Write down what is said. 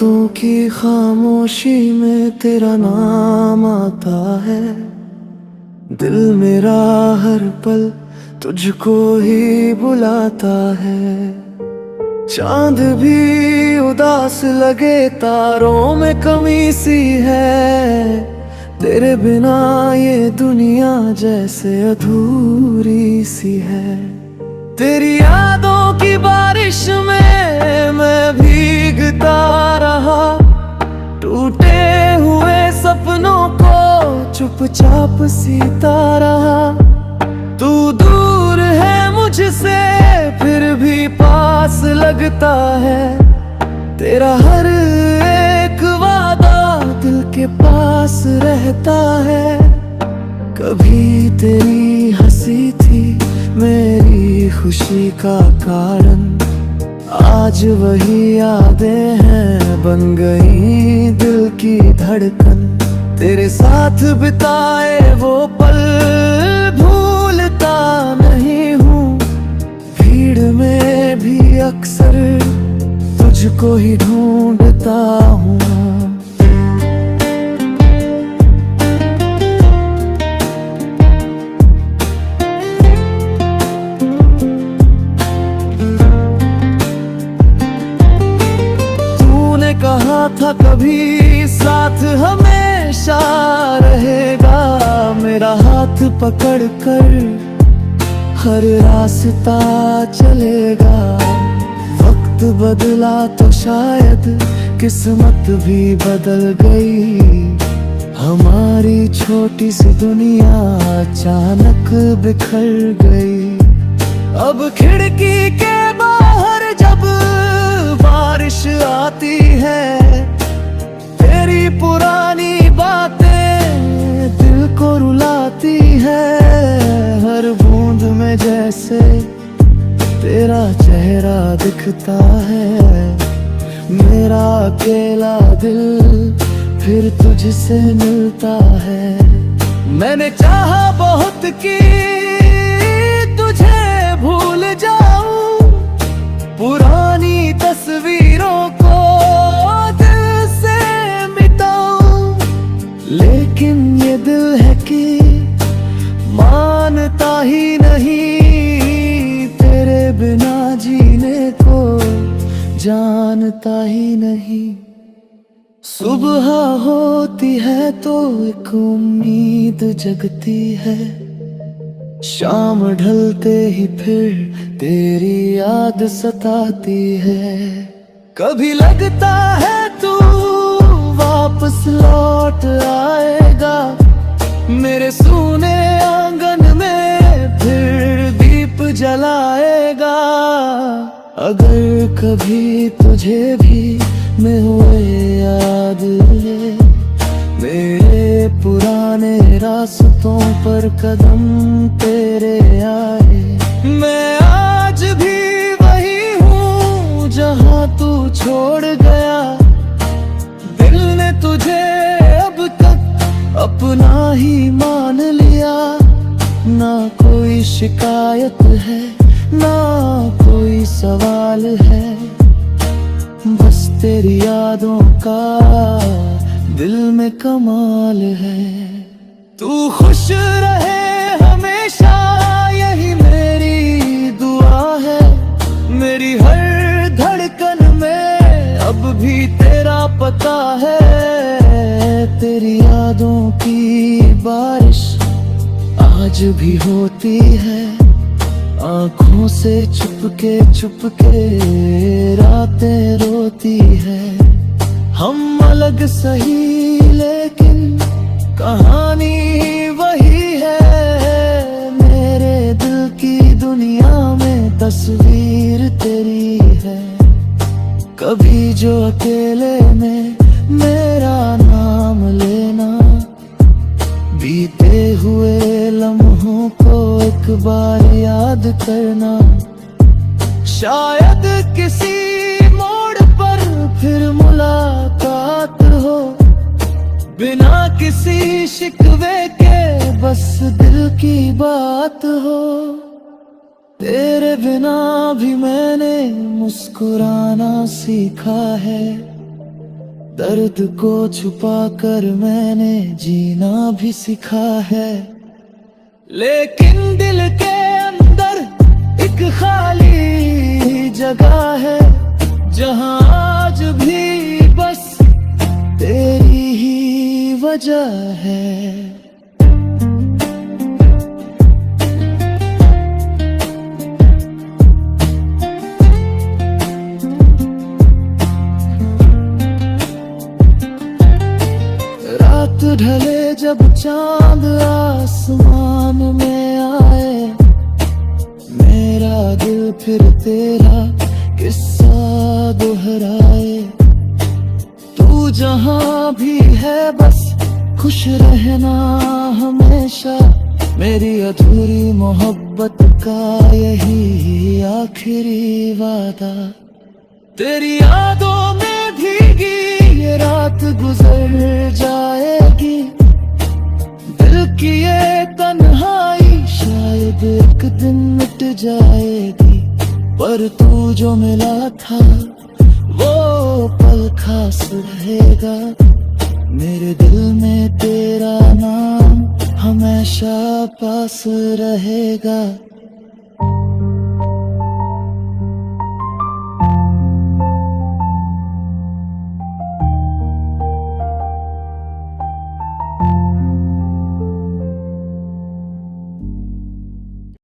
रातों की खामोशी में तेरा नाम आता है। दिल मेरा हर पल तुझको ही बुलाता है। चांद भी उदास लगे, तारों में कमी सी है। तेरे बिना ये दुनिया जैसे अधूरी सी है। तेरी यादों की बारिश में मैं भीगता रहा, टूटे हुए सपनों को चुपचाप सीता रहा। तू दूर है मुझसे फिर भी पास लगता है। तेरा हर एक वादा दिल के पास रहता है। कभी तेरी हंसी थी मेरी खुशी का कारण, आज वही यादें हैं बन गई दिल की धड़कन। तेरे साथ बिताए वो पल भूलता नहीं हूँ। भीड़ में भी अक्सर तुझको ही ढूंढता हूँ। कहा था कभी साथ हमेशा रहेगा, मेरा हाथ पकड़ कर हर रास्ता चलेगा। वक्त बदला तो शायद किस्मत भी बदल गई। हमारी छोटी सी दुनिया अचानक बिखर गई। अब खिड़की के बाहर जब बारिश आती है, तेरी पुरानी बातें दिल को रुलाती है। हर बूंद में जैसे तेरा चेहरा दिखता है। मेरा अकेला दिल फिर तुझसे मिलता है। मैंने चाहा बहुत कि तुझे भूल जाऊं, पुरानी तस्वीरों को दिल से मिटाऊं। लेकिन ये दिल है कि मानता ही नहीं, तेरे बिना जीने को जानता ही नहीं। सुबह होती है तो एक उम्मीद जगती है, शाम ढलते ही फिर तेरी याद सताती है। कभी लगता है तू वापस लौट आएगा, मेरे सूने आंगन में फिर दीप जलाएगा। अगर कभी तुझे भी मैं हुए याद ले, मेरे पुराने रास्तों पर कदम तेरे आए। मैं आज भी वही हूँ जहाँ तू छोड़ गया। दिल ने तुझे अब तक अपना ही मान लिया। ना कोई शिकायत है ना कोई सवाल है, बस तेरी यादों का दिल में कमाल है। तू खुश रहे हमेशा यही मेरी दुआ है। मेरी हर धड़कन में अब भी तेरा पता है। तेरी यादों की बारिश आज भी होती है, आँखों से चुपके रातें रोती है। हम अलग सही लेकिन कहानी वही है। मेरे दिल की दुनिया में तस्वीर तेरी है। कभी जो अकेले में मेरा नाम लेना, बीते हुए लम्हों को एक बार याद करना। शायद किसी मोड़ पर फिर मुलाकात हो, बिना किसी शिकवे के बस दिल की बात हो। तेरे बिना भी मैंने मुस्कुराना सीखा है। दर्द को छुपा कर मैंने जीना भी सीखा है, लेकिन दिल के अंदर एक खाली जगह है, जहां आज भी बस तेरी ही वजह है। रात ढले जब चांद आसमान में आए, मेरा दिल फिर तेरा किस्सा दोहराए। तू जहां भी है बस खुश रहना हमेशा, मेरी अधूरी मोहब्बत का यही आखिरी वादा। तेरी यादों में भीगी ये रात गुजर जाएगी, दिल की ये तन्हाई शायद एक दिन मिट जाएगी। पर तू जो मिला था वो पल खास रहेगा, मेरे दिल में तेरा नाम हमेशा पास रहेगा।